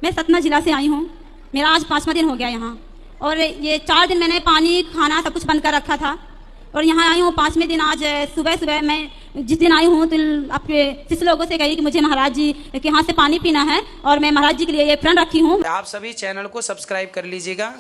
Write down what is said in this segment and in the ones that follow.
मैं सतना जिला से आई हूँ। मेरा आज 5वां दिन हो गया यहाँ, और ये 4 दिन मैंने पानी खाना सब कुछ बंद कर रखा था, और यहाँ आई हूँ 5वें दिन। आज सुबह सुबह मैं जिस दिन आई हूँ तो आपके शिष्य लोगों से कही कि मुझे महाराज जी के हाथ से पानी पीना है, और मैं महाराज जी के लिए ये प्रण रखी हूँ। आप सभी चैनल को सब्सक्राइब कर लीजिएगा।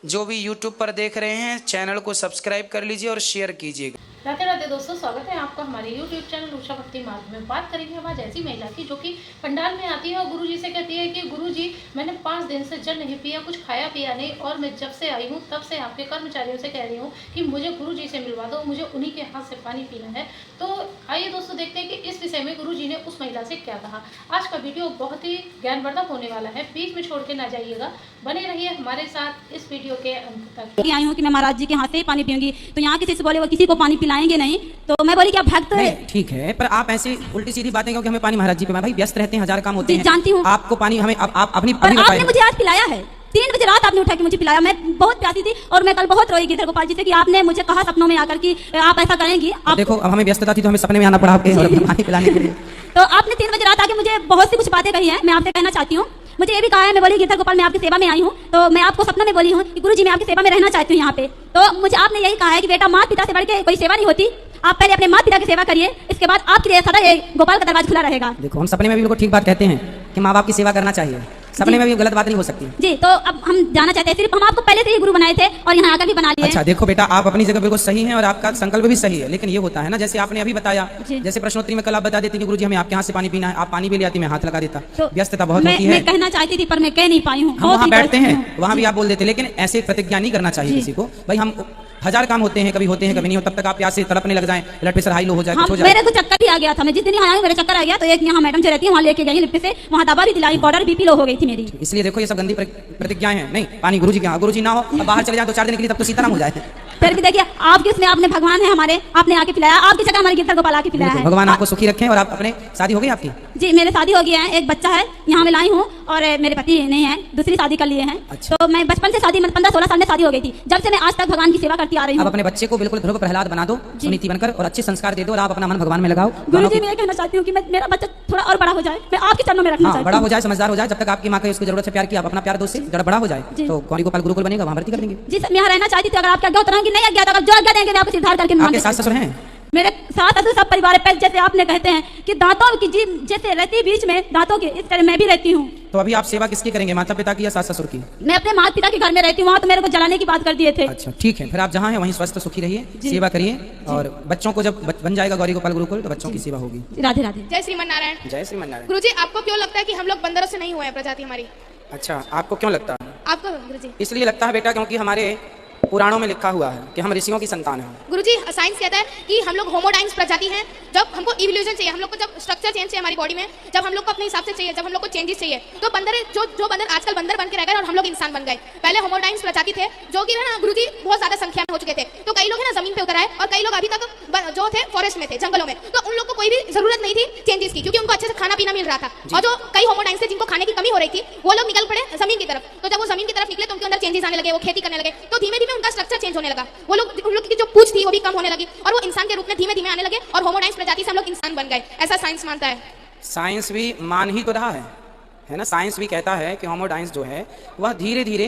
जो भी यूट्यूब पर देख रहे हैं चैनल को सब्सक्राइब कर लीजिए और शेयर कीजिएगा। राधे राधे दोस्तों, स्वागत है आपका हमारे YouTube चैनल उषा भक्ति मार्ग में। बात करेंगे हम आज ऐसी महिला की जो कि पंडाल में आती है और गुरुजी से कहती है कि गुरुजी मैंने 5 दिन से जल नहीं पिया, कुछ खाया पिया नहीं, और मैं जब से आई हूँ तब से आपके कर्मचारियों से कह रही हूँ कि मुझे गुरुजी से मिलवा दो, मुझे उन्हीं के हाथ से पानी पीना है। तो आइए दोस्तों देखते हैं कि इस विषय में गुरुजी ने उस महिला से क्या कहा। आज का वीडियो बहुत ही ज्ञानवर्धक होने वाला है, बीच में छोड़ के ना जाइएगा, बने रहिए हमारे साथ इस वीडियो के अंत तक। आई हूँ कि मैं महाराज जी के हाथ से ही पानी पीऊंगी, तो यहाँ किसी से बोले वो किसी को पानी पिलाएंगे नहीं, तो मैं बोली क्या भक्त है। ठीक है, पर आप ऐसी उल्टी सीधी बातें क्योंकि हमें पानी महाराज जी पे, भाई व्यस्त रहते हैं, 1000 काम होते हैं। जानती हूँ आपको पानी हमें आप अपनी आपने मुझे आज पिलाया है। 3 बजे रात आपने उठा के मुझे पिलाया। मैं बहुत प्यासी थी और मैं कल बहुत रोई गिरधर गोपाल जी से कि आपने मुझे कहा सपनों में आकर कि आप ऐसा करेंगी। आप देखो अब हमें व्यस्तता थी तो हमें सपने में आना पड़ा आपके और पानी पिलाने के लिए। तो आपने 3 बजे रात आके मुझे बहुत सी कुछ बातें कही है। मैं आपसे कहना चाहती हूँ, मुझे ये भी कहा है, मैं बोली गिरधर गोपाल मैं आपकी सेवा में आई हूँ, तो मैं आपको सपनों में बोली हूँ कि गुरुजी मैं आपकी सेवा में रहना चाहती हूँ यहाँ पे। तो मुझे आपने यही कहा है कि बेटा माता पिता से बढ़ के कोई सेवा नहीं होती, आप पहले अपने माता पिता की सेवा करिए, इसके बाद आपके लिए सदा ये गोपाल का दरवाजा खुला रहेगा। देखो हम सपने में भी बिल्कुल ठीक बात कहते हैं कि माँ बाप की सेवा करना चाहिए, सपने में भी गलत बात नहीं हो सकती जी। तो अब हम जाना चाहते हैं, सिर्फ हम आपको पहले से ही गुरु बनाए थे और यहाँ आकर भी बना लिए। अच्छा देखो बेटा, आप अपनी जगह बिल्कुल सही हैं और आपका संकल्प भी सही है, लेकिन ये होता है ना जैसे आपने अभी बताया, जैसे प्रश्नोत्तरी में कल आप बता देती कि गुरुजी हमें आपके हाथ से पानी पीना है, आप पानी भी ले आती, मैं हाथ लगा देता। तो व्यस्तता बहुत होती है। मैं कहना चाहती थी पर मैं कह नहीं पाई हूँ। हम वहाँ बैठते हैं, वहाँ भी आप बोल देते, लेकिन ऐसे प्रतिज्ञा नहीं करना चाहिए किसी को। भाई हम 1000 काम होते हैं, कभी होते हैं कभी नहीं हो, तब तक आप प्यास से तड़पने लग जाएं, ब्लड प्रेशर हाई लो हो जाए, कुछ हो जाए। मेरे को चक्कर भी आ गया था, मैं जिस दिन यहाँ आई मेरे चक्कर आ गया, तो एक यहाँ मैडम जो रहती है वहाँ लेके गई लिफ्ट से, वहाँ दवा भी दिलाई, पाउडर बीपी लो हो गई थी मेरी। इसलिए देखो ये सब गंदी प्रतिज्ञाएं हैं। नहीं, पानी गुरुजी के यहाँ, गुरुजी ना हो अब बाहर चले जाए तो 4 दिन के लिए, तब तो सीताराम हो जाए। फिर भी देखिए आपके इसमें आपने भगवान है हमारे, आपने आके पिलाया, आपकी जगह हमारे गिरधर गोपाल आके पिलाया है। भगवान आपको सुखी रखें। और आप अपने शादी हो गई आपकी? जी मेरे शादी हो गया है, एक बच्चा है, यहाँ मैं लाई हूँ, और मेरे पति नहीं है, दूसरी शादी कर लिए हैं। अच्छा। तो मैं बचपन से शादी, 15-16 साल में शादी हो गई थी, जब से मैं आज तक भगवान की सेवा करती आ रही हूँ। अब अपने बच्चे को बिल्कुल ध्रुव प्रहलाद बना दो, सुनीति बनकर, और अच्छे संस्कार दे दो, और आप अपना मन भगवान में लगाओ। गुरुजी मैं ये कहना चाहती हूँ कि मेरा बच्चा थोड़ा और बड़ा हो जाए, मैं आपके चरणों में रखना चाहती हूँ। बड़ा हो जाए, समझदार हो जाए, जब तक आपकी माँ का उसकी जरूरत है प्यार की, आप अपना प्यार दो से जब बड़ा हो जाए तो गौरी गोपाल गुरुकुल बनेगा, वहाँ भर्ती कर देंगे। जी मैं यहाँ रहना चाहती थी, अगर आपके आज्ञा उतराएंगी, नहीं आज्ञा तो जो आज्ञा देंगे आपको सिद्धार्थ करके। आपके सास ससुर हैं? मेरे साथ ससुर सब परिवार है। जैसे आपने कहते हैं कि दांतों की जीभ जैसे रहती बीच में दांतों के, इस तरह मैं भी रहती हूँ। तो अभी आप सेवा किसकी करेंगे, माता पिता की या सास ससुर की? मैं अपने माता पिता के घर में रहती हूँ, वहाँ तो मेरे को जलाने की बात कर दिए थे। अच्छा ठीक है, फिर आप जहाँ हैं वहीं स्वस्थ सुखी रहिए, सेवा करिए, और बच्चों को जब बन जाएगा गौरी गोपाल गुरुकुल तो बच्चों की सेवा होगी। राधे राधे। जय श्रीमन नारायण। जय श्रीमन नारायण। गुरुजी आपको क्यों लगता है कि हम लोग बंदरों से नहीं हुए हैं प्रजाति हमारी? अच्छा आपको क्यों लगता है? आपको गुरुजी? इसलिए लगता है बेटा क्योंकि हमारे पुराणों में लिखा हुआ है कि हम ऋषियों की संतान हैं। गुरुजी साइंस कहता है कि हम लोग होमोडाइन्स प्रजाति हैं। जब हमको इवोल्यूशन चाहिए, हम लोग को जब स्ट्रक्चर चेंज चाहिए हमारी बॉडी में, जब हम लोग को अपने हिसाब से चाहिए, जब हम लोग को चेंजेस चाहिए, तो बंदर जो बंदर आजकल बंदर बन के रह गए और हम लोग इंसान बन गए। पहले होमोडाइन्स प्रजाति थे जो कि ना गुरुजी बहुत ज्यादा संख्या में हो चुके थे, तो कई लोग है ना जमीन पे उतर आए और कई लोग अभी तक जो थे फॉरेस्ट में थे, जंगलों में, तो उन लोग को कोई भी जरूरत नहीं थी चेंजेस की, क्योंकि उनको अच्छे से खाना पीना मिल रहा था। और जो कई होमोडाइन्स थे जिनको खाने की कमी हो रही थी, वो लोग निकल पड़े जमीन की तरफ। तो जब वो जमीन की तरफ निकले तो उनके अंदर चेंजेस आने लगे, वो खेती करने लगे, तो धीमे धीमे उनका स्ट्रक्चर चेंज होने लगा। वो लोग उन लोग की जो पूंछ थी वो भी कम होने लगी और वो इंसान के रूप में धीमे धीमे आने लगे और होमोडाइन्स प्रजाति से हम लोग इंसान बन गए। ऐसा साइंस मानता है। साइंस भी मान ही तो रहा है ना। साइंस भी कहता है कि होमोडाइन्स जो है वह धीरे धीरे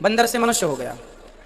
बंदर से मनुष्य हो गया।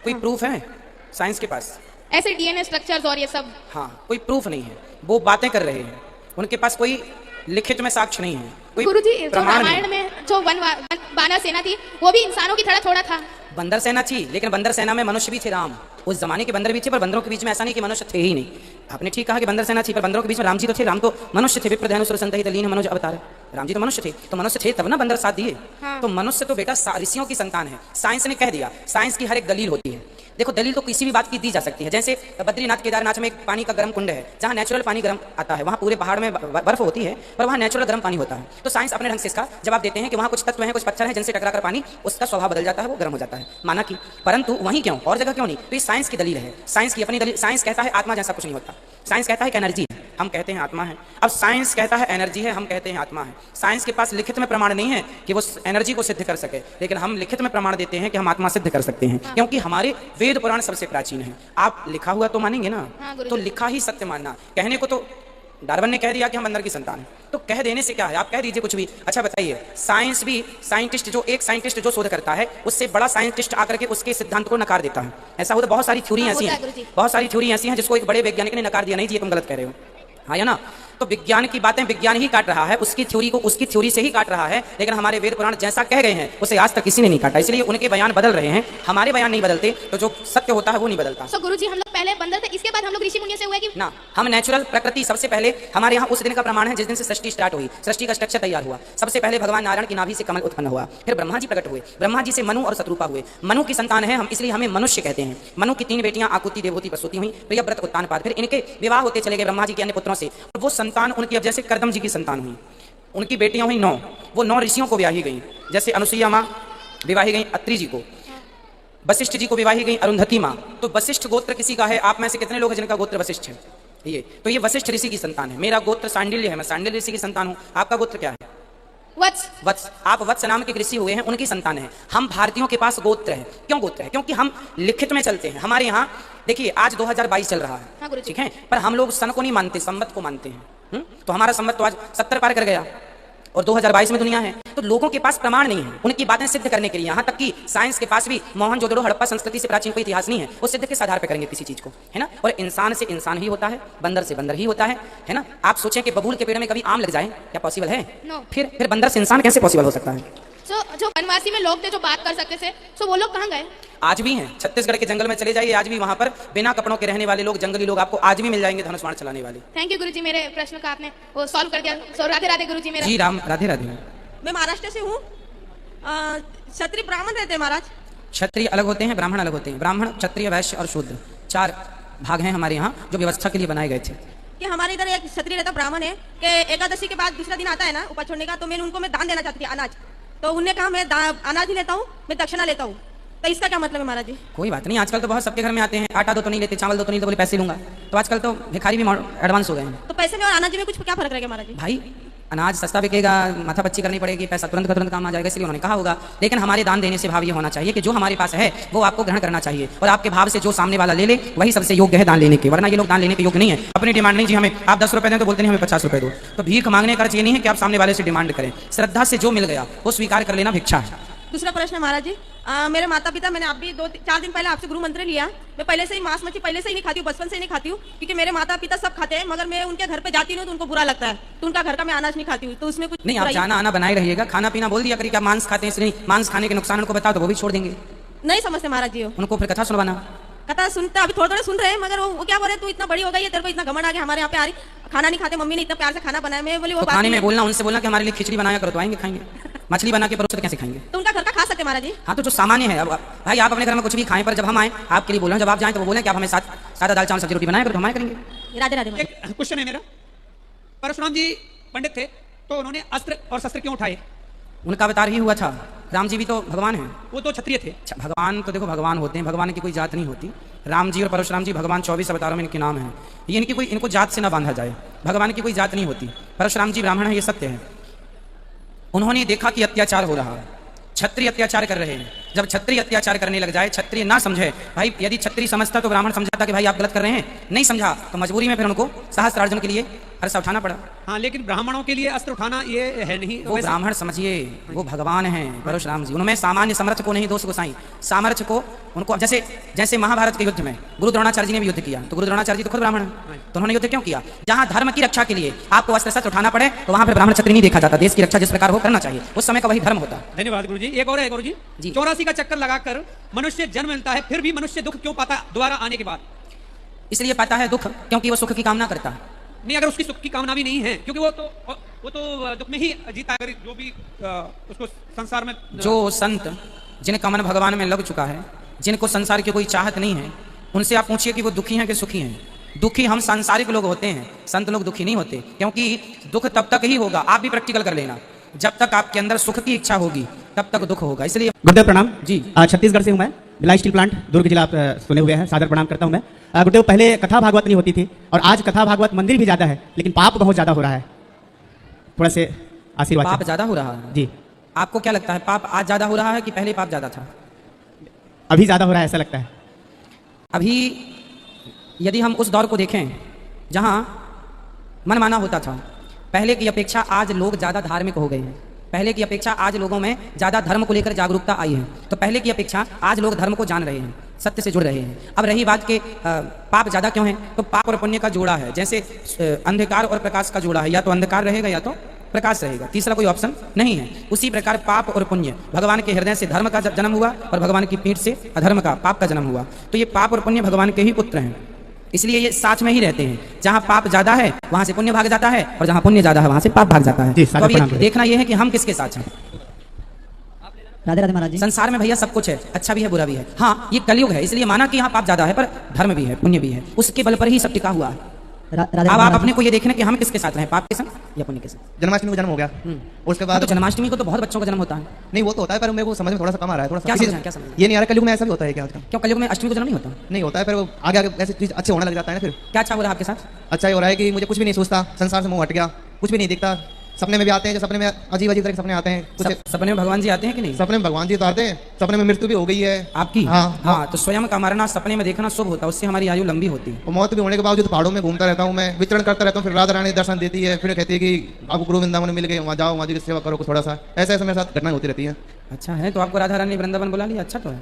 कोई प्रूफ है साइंस के पास? ऐसे डीएनए स्ट्रक्चर्स और ये सब? हाँ, कोई प्रूफ नहीं है, वो बातें कर रहे हैं, उनके पास कोई लिखित में साक्ष्य नहीं है, कोई गुरुजी प्रमाण नहीं। रामायण में जो वानर सेना थी वो भी इंसानों की तरह थोड़ा था। बंदर सेना थी, लेकिन बंदर सेना में मनुष्य भी थे। राम उस जमाने के बंदर भी थे, पर बंदरों के बीच में ऐसा नहीं कि मनुष्य थे ही नहीं। आपने ठीक कहा कि बंदर सेना थी, पर बंदरों के बीच में राम जी तो थे। राम तो मनुष्य थे, विप्रधनुसुर संतहित लीन मनुज अवतार। राम जी तो मनुष्य थे, तो मनुष्य थे तब ना बंदर साथ दिए। हाँ। तो मनुष्य तो बेटा ऋषियों की संतान है। साइंस ने कह दिया, साइंस की हर एक दलील होती है। देखो दलील तो किसी भी बात की दी जा सकती है। जैसे बद्रीनाथ केदारनाथ में एक पानी का गर्म कुंड है, जहाँ नेचुरल पानी गर्म आता है। वहाँ पूरे पहाड़ में बर्फ होती है, पर वहाँ नेचुरल गर्म पानी होता है। तो साइंस अपने ढंग से इसका जवाब देते हैं कि वहाँ कुछ तत्व हैं, कुछ पत्थर हैं, जिनसे टकराकर पानी उसका स्वभाव बदल जाता है, वो गर्म हो जाता है। माना कि, परंतु वहीं क्यों, और जगह क्यों नहीं? तो ये साइंस की दलील है, साइंस की अपनी दलील। साइंस कहता है आत्मा जैसा कुछ नहीं होता। साइंस कहता है कि एनर्जी है, हम कहते हैं आत्मा है। अब साइंस कहता है एनर्जी है, हम कहते हैं आत्मा है। साइंस के पास लिखित में प्रमाण नहीं है कि वो एनर्जी को सिद्ध कर सके, लेकिन हम लिखित में प्रमाण देते हैं कि हम आत्मा सिद्ध कर सकते हैं, क्योंकि हमारे वेद पुराण सबसे प्राचीन है। आप लिखा हुआ तो मानेंगे ना? हाँ, तो लिखा ही सत्य मानना। कहने को तो डार्विन ने कह दिया कि हम बंदर की संतान हैं, तो कह देने से क्या है, आप कह दीजिए कुछ भी। अच्छा बताइए, साइंस भी, साइंटिस्ट जो एक साइंटिस्ट जो शोध करता है उससे बड़ा साइंटिस्ट आकर के उसके सिद्धांत को नकार देता है। ऐसा होता है, बहुत सारी थ्योरी ऐसी हैं, बहुत सारी थ्योरी ऐसी हैं जिसको एक बड़े वैज्ञानिक ने नकार दिया, नहीं जी तुम गलत कह रहे हो, हाँ या ना। तो विज्ञान की बातें विज्ञान ही काट रहा है, उसकी थ्योरी को उसकी थ्योरी से ही काट रहा है, लेकिन हमारे वेद पुराण जैसा कह गए हैं उसे आज तक किसी ने नहीं काटा, इसलिए उनके बयान बदल रहे हैं, हमारे बयान नहीं बदलते, तो जो सत्य होता है वो नहीं बदलता। सो गुरुजी हम लोग पहले बंदर थे, इसके बाद हम लोग ऋषि मुनि से हुए कि ना, हम नेचुरल प्रकृति, सबसे पहले हमारे यहाँ उस दिन का प्रमाण है जिस दिन से सृष्टि स्टार्ट हुई, सृष्टि का स्ट्रक्चर तैयार हुआ। सबसे पहले भगवान नारायण की नाभि से कमल उत्पन्न हुआ, फिर ब्रह्मा जी प्रकट हुए, ब्रह्मा जी से मनु और शत्रुपा हुए, मनु की संतान है हम, इसलिए हमें मनुष्य कहते हैं। मनु की 3 बेटियां आकुति, देवहूति, प्रसूति हुई, प्रियव्रत, उत्तानपाद, फिर इनके विवाह होते चले गए ब्रह्मा जी के अन्य पुत्रों से, और वो संतान उनकी, अब जैसे कर्दम जी की संतान हुई, उनकी बेटियां हुई 9, वो 9 ऋषियों को ब्याही गई, जैसे अनुसुईया माँ विवाही गई अत्रि जी को, वशिष्ठ जी को विवाही गई अरुंधति माँ। तो वशिष्ठ गोत्र किसी का है, आप में से कितने लोग हैं जिनका गोत्र वशिष्ठ है? ये तो ये वशिष्ठ ऋषि की संतान है। मेरा गोत्र सांडिल्य है, मैं सांडिल्य ऋषि की संतान हूँ। आपका गोत्र क्या है? वत्स। वत्स, आप वत्स नाम के ऋषि हुए हैं, उनकी संतान है। हम भारतीयों के पास गोत्र है। क्यों गोत्र है? क्योंकि हम लिखित में चलते हैं। हमारे यहाँ देखिए आज 2022 चल रहा हाँ है, गुरुजी। ठीक है, पर हम लोग सन को नहीं मानते, संवत को मानते हैं। तो हमारा संवत तो आज 70 पार कर गया और 2022 में दुनिया है। तो लोगों के पास प्रमाण नहीं है उनकी बातें सिद्ध करने के लिए। यहाँ तक कि साइंस के पास भी मोहनजोदड़ो हड़प्पा संस्कृति से प्राचीन कोई इतिहास नहीं है, वो सिद्ध किस आधार पर करेंगे किसी चीज को, है ना। और इंसान से इंसान ही होता है, बंदर से बंदर ही होता है ना। आप सोचें कि बबूल के पेड़ में कभी आम लग जाए, क्या पॉसिबल है? No. फिर बंदर से इंसान कैसे पॉसिबल हो सकता है? सो जो वनवासी में लोग थे जो बात कर सकते थे, सो वो लोग कहाँ गए? आज भी हैं, छत्तीसगढ़ के जंगल में चले जाइए, आज भी वहां पर बिना कपड़ों के रहने वाले लोग, जंगली लोग आपको आज भी मिल जाएंगे, धनुष बाण चलाने वाले। थैंक यू गुरुजी, मेरे प्रश्न का आपने वो सॉल्व कर दिया। सो राधे राधे गुरुजी मेरा। जी राम, राधे राधे। मैं महाराष्ट्र से हूँ। क्षत्रिय ब्राह्मण रहते हैं महाराज। क्षत्रिय अलग होते हैं, ब्राह्मण अलग होते हैं। ब्राह्मण, क्षत्रिय, वैश्य और शूद्र 4 भाग हैं हमारे यहाँ जो व्यवस्था के लिए बनाए गए थे। कि हमारे इधर एक क्षत्रिय रहता ब्राह्मण है कि एकादशी के बाद दूसरा दिन आता है ना उपवास छोड़ने का, तो मैं उनको दान देना चाहती थी अनाज। तो उन्होंने कहा मैं अनाज नहीं लेता हूँ, मैं दक्षिणा लेता हूँ। तो इसका क्या मतलब है महाराज जी? कोई बात नहीं, आजकल तो बहुत सबके घर में आते हैं, आटा दो तो नहीं लेते, चावल दो तो नहीं लेते, बोले पैसे लूंगा। तो आजकल तो भिखारी भी एडवांस हो गए हैं। तो पैसे में और अनाज में कुछ क्या फर्क रहेगा महाराज जी? भाई अनाज सस्ता बिकेगा, माथापच्ची करनी पड़ेगी, पैसा तुरंत का तुरंत काम आ जाएगा, इसलिए उन्होंने कहा होगा। लेकिन हमारे दान देने से भाव ये होना चाहिए कि जो हमारे पास है वो आपको ग्रहण करना चाहिए, और आपके भाव से जो सामने वाला ले ले वही सबसे योग्य है दान लेने के। वरना ये लोग दान लेने के योग्य नहीं है। अपनी डिमांड नहीं जी, हमें आप 10 रुपए दें तो बोलते नहीं हमें 50 रुपए दो। तो भीख मांगने का अर्थ ये नहीं है कि आप सामने वाले से डिमांड करें, श्रद्धा से जो मिल गया वो स्वीकार कर लेना भिक्षा है। दूसरा प्रश्न है महाराज जी, मेरे माता पिता, मैंने आप भी 2-4 दिन पहले आपसे गुरु मंत्र लिया। मैं पहले से ही मांस मच्छी पहले से ही नहीं खाती हूँ, बचपन से ही नहीं खाती हूँ, क्योंकि मेरे माता पिता सब खाते हैं, मगर मैं उनके घर पे जाती हूँ तो उनको बुरा लगता है, तो उनका घर का मैं अनाज नहीं खाती हूँ। तो उसमें कुछ नहीं, आप जाना आना बनाए रहिएगा। खाना पीना बोल दिया करिए कि आप मांस खाते हैं, इसलिए मांस खाने के नुकसान उनको बताओ तो वो भी छोड़ देंगे। नहीं समझते महाराज जी। उनको फिर कथा सुनवाना। कथा सुनते अभी थोड़े थोड़े सुन रहे हैं, मगर वो क्या बोल रहे, तू इतना बड़ी हो गई है, तेरे को इतना घमंड आ गया, हमारे यहाँ पे आ रही खाना नहीं खाते, मम्मी ने इतना प्यार से खाना बनाया। मैं बोली वो तो बात खाने में नहीं। बोलना, उनसे बोलना कि हमारे लिए खिचड़ी बनाया करो, तो आएंगे खाएंगे। मछली बना के परोसे तो कैसे खाएंगे? तो उनका घर का खा सकते महाराज जी। हाँ, तो जो सामान्य है, अब भाई आप अपने घर में कुछ भी खाएं, पर जब हम आए आपके लिए बोल रहे हैं, जब आप जाएं तो वो बोले कि आप हमें सादा दाल चावल सब्जी रोटी बनाया करो, तो हमारे करेंगे। राधे राधे महाराज। एक क्वेश्चन है मेरा, परशुराम जी पंडित थे तो उन्होंने अस्त्र और शस्त्र क्यों उठाए? उनका अवतार ही हुआ था। राम जी भी तो भगवान हैं। वो तो क्षत्रिय थे। अच्छा, भगवान तो देखो भगवान होते हैं, भगवान की कोई जात नहीं होती। राम जी और परशुराम जी भगवान 24 अवतारों में इनके नाम हैं। ये इनको जात से ना बांधा जाए, भगवान की कोई जात नहीं होती। परशुराम जी ब्राह्मण है, ये सत्य है। उन्होंने देखा कि अत्याचार हो रहा है, क्षत्रिय अत्याचार कर रहे हैं। जब क्षत्रिय अत्याचार करने लग जाए, क्षत्रिय ना समझे, भाई यदि क्षत्रिय समझता तो ब्राह्मण समझाता कि भाई आप गलत कर रहे हैं, नहीं समझा तो मजबूरी में फिर उनको सहस्त्रार्जुन के लिए हर्ष उठाना पड़ा। हाँ, लेकिन ब्राह्मणों के लिए अस्त्र उठाना ये है नहीं। वो ब्राह्मण समझिए, वो भगवान हैं परशुराम जी। उनमें सामान्य समर्थ को नहीं दोष गोसाई, सामर्थ्य को उनको, जैसे महाभारत के युद्ध में गुरु द्रोणाचार्य जी ने भी युद्ध किया, तो गुरु द्रोणाचार्य जी तो खुद ब्राह्मण हैं, तो उन्होंने युद्ध क्यों किया? जहां धर्म की रक्षा के लिए आपको अस्त्र शस्त्र उठाना पड़े तो वहां पर ब्राह्मण क्षत्रिय नहीं देखा जाता। देश की रक्षा जिस प्रकार हो करना चाहिए, उस समय का वही धर्म होता। धन्यवाद गुरुजी। एक और है गुरुजी जी। 84 का चक्कर लगाकर मनुष्य जन्म मिलता है, फिर भी मनुष्य दुख क्यों पाता दोबारा आने के बाद? इसलिए पाता है दुख क्योंकि वो सुख की कामना करता है। नहीं, अगर उसकी सुख की कामना भी नहीं है, क्योंकि वो तो दुख में ही जीता, अगर जो भी उसको संसार में जो संत जिनका मन भगवान में लग चुका है, जिनको संसार की कोई चाहत नहीं है, उनसे आप पूछिए कि वो दुखी हैं कि सुखी हैं। दुखी हम सांसारिक लोग होते हैं, संत लोग दुखी नहीं होते, क्योंकि दुख तब तक ही होगा। आप भी प्रैक्टिकल कर लेना, जब तक आपके अंदर सुख की इच्छा होगी तब तक दुख होगा। इसलिए गुरुदेव प्रणाम जी। छत्तीसगढ़ से हूँ मैं, भिलाई स्टील प्लांट दुर्ग जिला, आप सुने हुए हैं, सादर प्रणाम करता हूँ मैं। गुरुदेव, पहले कथा भागवत नहीं होती थी और आज कथा भागवत मंदिर भी ज्यादा है, लेकिन पाप बहुत ज्यादा हो रहा है। थोड़ा से आशीर्वाद पाप ज्यादा हो रहा है जी। आपको क्या लगता है, पाप आज ज्यादा हो रहा है कि पहले पाप ज्यादा था? अभी ज्यादा हो रहा है ऐसा लगता है। अभी यदि हम उस दौर को देखें जहां मनमाना होता था। पहले की अपेक्षा आज लोग ज़्यादा धार्मिक हो गए हैं। पहले की अपेक्षा आज लोगों में ज़्यादा धर्म को लेकर जागरूकता आई है। तो पहले की अपेक्षा आज लोग धर्म को जान रहे हैं, सत्य से जुड़ रहे हैं। अब रही बात के पाप ज़्यादा क्यों है, तो पाप और पुण्य का जोड़ा है। जैसे अंधकार और प्रकाश का जोड़ा है, या तो अंधकार रहेगा या तो प्रकाश रहेगा, तीसरा कोई ऑप्शन नहीं है। उसी प्रकार पाप और पुण्य, भगवान के हृदय से धर्म का जन्म हुआ और भगवान की पीठ से अधर्म का, पाप का जन्म हुआ। तो ये पाप और पुण्य भगवान के ही पुत्र हैं, इसलिए ये साथ में ही रहते हैं। जहाँ पाप ज्यादा है वहां से पुण्य भाग जाता है, और जहाँ पुण्य ज्यादा है वहां से पाप भाग जाता है। तो अब ये देखना ये है कि हम किसके साथ हैं। राधे राधे महाराज जी। संसार में भैया सब कुछ है, अच्छा भी है बुरा भी है। हाँ, ये कलयुग है, इसलिए माना कि यहाँ पाप ज्यादा है, पर धर्म भी है, पुण्य भी है, उसके बल पर ही सब टिका हुआ है। अब आप अपने को ये देखना कि हम किसके साथ रहे, पाप के संग या पुण्य के संग। जन्माष्टमी को जन्म हो गया, उसके बाद तो जन्माष्टमी को तो बहुत बच्चों का जन्म होता है। नहीं, वो तो होता है, पर मेरे को समझ में थोड़ा सा कम आ रहा है। थोड़ा क्या सा समझ, क्या समझ? ये नहीं आ रहा कलयुग में ऐसा भी होता है क्या आजकल? क्यों कलयुग में अष्टमी को जन्म नहीं होता? नहीं होता है, पर वो आगे आगे ऐसी चीज अच्छे होने लग जाता है ना। फिर क्या अच्छा हो रहा है आपके साथ? अच्छा ये हो रहा है कि मुझे कुछ भी नहीं सोचता, संसार से मुंह हट गया, कुछ भी नहीं दिखता। सपने में भी आते हैं, जो सपने में अजीब अजीब तरह के सपने आते हैं। कुछ सपने में भगवान जी आते हैं कि नहीं? सपने में भगवान जी तो आते हैं, सपने में मृत्यु भी हो गई है आपकी। हाँ हाँ, तो स्वयं का मरना सपने में देखना शुभ होता है, उससे हमारी आयु लंबी होती है। और मौत भी होने के बावजूद पहाड़ों में घूमता रहता हूँ मैं, विचरण करता रहता हूँ। फिर राधा रानी दर्शन देती है, फिर कहती है कि आपको गुरु वृंदावन मिल गए, वहाँ जाओ, वहाँ जी की सेवा करो थोड़ा सा। ऐसे ऐसे मेरे साथ घटनाएं होती रहती है। अच्छा है, तो आपको राधा रानी वृंदावन बुला लिया, अच्छा तो है।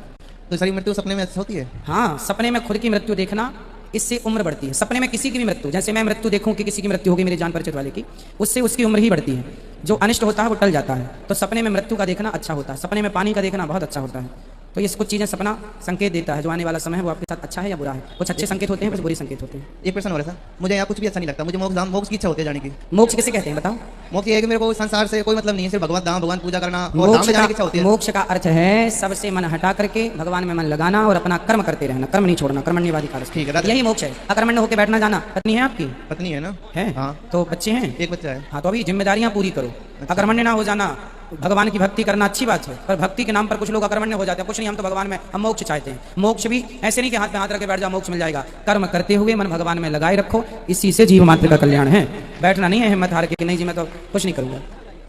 तो सारी मृत्यु सपने में होती है। हाँ, सपने में खुद की मृत्यु देखना, इससे उम्र बढ़ती है। सपने में किसी की भी मृत्यु, जैसे मैं मृत्यु देखूं कि किसी की मृत्यु होगी मेरे जान परिचित वाले की, उससे उसकी उम्र ही बढ़ती है। जो अनिष्ट होता है वो टल जाता है। तो सपने में मृत्यु का देखना अच्छा होता है, सपने में पानी का देखना बहुत अच्छा होता है। तो ये कुछ चीज़ें सपना संकेत देता है, जो आने वाला समय है वो आपके साथ अच्छा है या बुरा है। कुछ अच्छे संकेत होते हैं, कुछ बुरे संकेत होते हैं। एक प्रश्न हो रहा है सर, मुझे यहाँ कुछ भी अच्छा नहीं लगता। मुझे मोक्ष की इच्छा होती है जाने की। मोक्ष किसे कहते हैं बताओ? मोक्ष ये है कि मेरे को संसार से कोई मतलब नहीं है, सिर्फ भगवान धाम, भगवान पूजा करना और धाम में जाने की इच्छा होती है। मोक्ष का अर्थ है सबसे मन हटा करके भगवान में मन लगाना और अपना कर्म करते रहना, कर्म नहीं छोड़ना, कर्मण्यवादी कार्य। ठीक है, यही मोक्ष है। अकर्मण्य होकर बैठना जाना। पत्नी है आपकी? पत्नी है ना? है। हाँ। तो बच्चे हैं? एक बच्चा है। हाँ, तो अभी जिम्मेदारियां पूरी करो। अकर्मण्य ना हो जाना, भगवान की भक्ति करना अच्छी बात है, पर भक्ति के नाम पर कुछ लोग अकर्मण्य हो जाते हैं। कुछ नहीं, हम तो भगवान में हम मोक्ष चाहते हैं। मोक्ष भी ऐसे नहीं कि हाथ में हाथ रख के बैठ जाओ मोक्ष मिल जाएगा। कर्म करते हुए मन भगवान में लगाए रखो, इसी से जीव मात्र का कल्याण है। बैठना नहीं है हिम्मत हार के कि नहीं जी मैं तो कुछ नहीं करूंगा।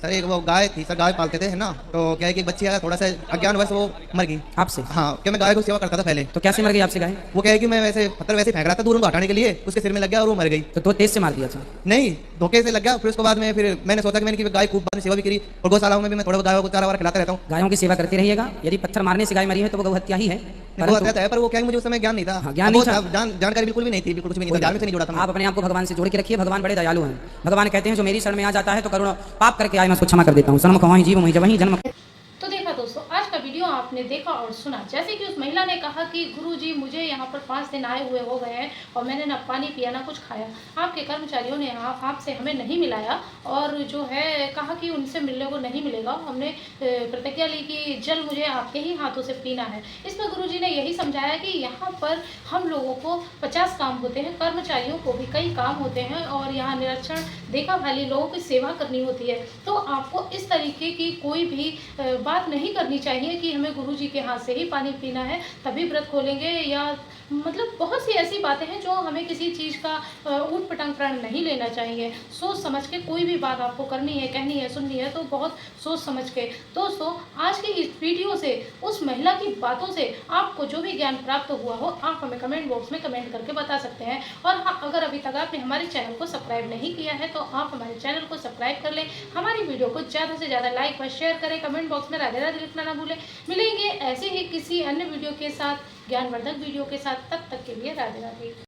सर एक वो गाय थी सर, गाय पालते थे है ना, तो क्या है कि बच्ची आया थोड़ा सा अज्ञान वैसे वो मर गई आपसे। हाँ, क्या मैं गाय को सेवा करता था पहले। तो कैसे मर गई आपसे गाय? वो क्या है कि मैं वैसे पत्थर वैसे फेंक रहा था दूर उनको हटाने के लिए, उसके सिर में लग गया और वो मर गई। तो तेज से मार दिया था? नहीं, धोखे से लग गया। फिर उसके बाद में फिर मैंने सोचा कि मैंने गाय खूब बाद में सेवा भी करी, और गौशालाओं में भी मैं थोड़ा गायों को चारा वारा खिलाता रहता हूँ। गायों की सेवा करते रहिएगा। यदि पत्थर मारने से गाय मरी है तो वो गौहत्या ही है। पर वो क्या है मुझे उस समय ज्ञान नहीं था। हाँ, ज्ञान नहीं था। जानकारी बिल्कुल भी नहीं थी, बिल्कुल कुछ भी नहीं था, धार्मिक से नहीं जुड़ा था। आप अपने आप को भगवान से जोड़ के रखिए। भगवान बड़े दयालु हैं। भगवान कहते हैं जो मेरी शरण में आ जाता है तो करुणा पाप करके आए मैं उसको क्षमा कर देता हूँ। सनम कमाई जीव वहीं वहीं जन्म। तो देखा दोस्तों, आज का वीडियो आपने देखा और सुना। जैसे कि उस महिला ने कहा कि गुरुजी मुझे यहाँ पर 5 दिन आए हुए हो गए हैं और मैंने ना पानी पिया ना कुछ खाया। आपके कर्मचारियों ने आपसे हमें नहीं मिलाया और जो है कहा कि उनसे मिलने को नहीं मिलेगा। हमने प्रतिज्ञा ली कि जल मुझे आपके ही हाथों से पीना है। इस पर गुरुजी ने यही समझाया कि यहाँ पर हम लोगों को 50 काम होते हैं, कर्मचारियों को भी कई काम होते हैं और यहाँ निरीक्षण देखा भाली लोगों की सेवा करनी होती है। तो आपको इस तरीके की कोई भी बात नहीं करनी चाहिए कि हमें गुरुजी के हाथ से ही पानी पीना है तभी व्रत खोलेंगे, या मतलब बहुत सी ऐसी बातें हैं जो हमें किसी चीज़ का ऊट पटांग प्रण नहीं लेना चाहिए। सोच समझ के कोई भी बात आपको करनी है, कहनी है, सुननी है तो बहुत सोच समझ के। दोस्तों, आज की इस वीडियो से, उस महिला की बातों से आपको जो भी ज्ञान प्राप्त हुआ हो आप हमें कमेंट बॉक्स में कमेंट करके बता सकते हैं। और हाँ, अगर अभी तक आपने हमारे चैनल को सब्सक्राइब नहीं किया है तो आप हमारे चैनल को सब्सक्राइब कर लें। हमारी वीडियो को ज़्यादा से ज़्यादा लाइक व शेयर करें। कमेंट बॉक्स में राधे राधे लिखना ना भूलें। मिलेंगे ऐसे ही किसी अन्य वीडियो के साथ, ज्ञानवर्धक वीडियो के साथ। तब तक के लिए राधे राधे।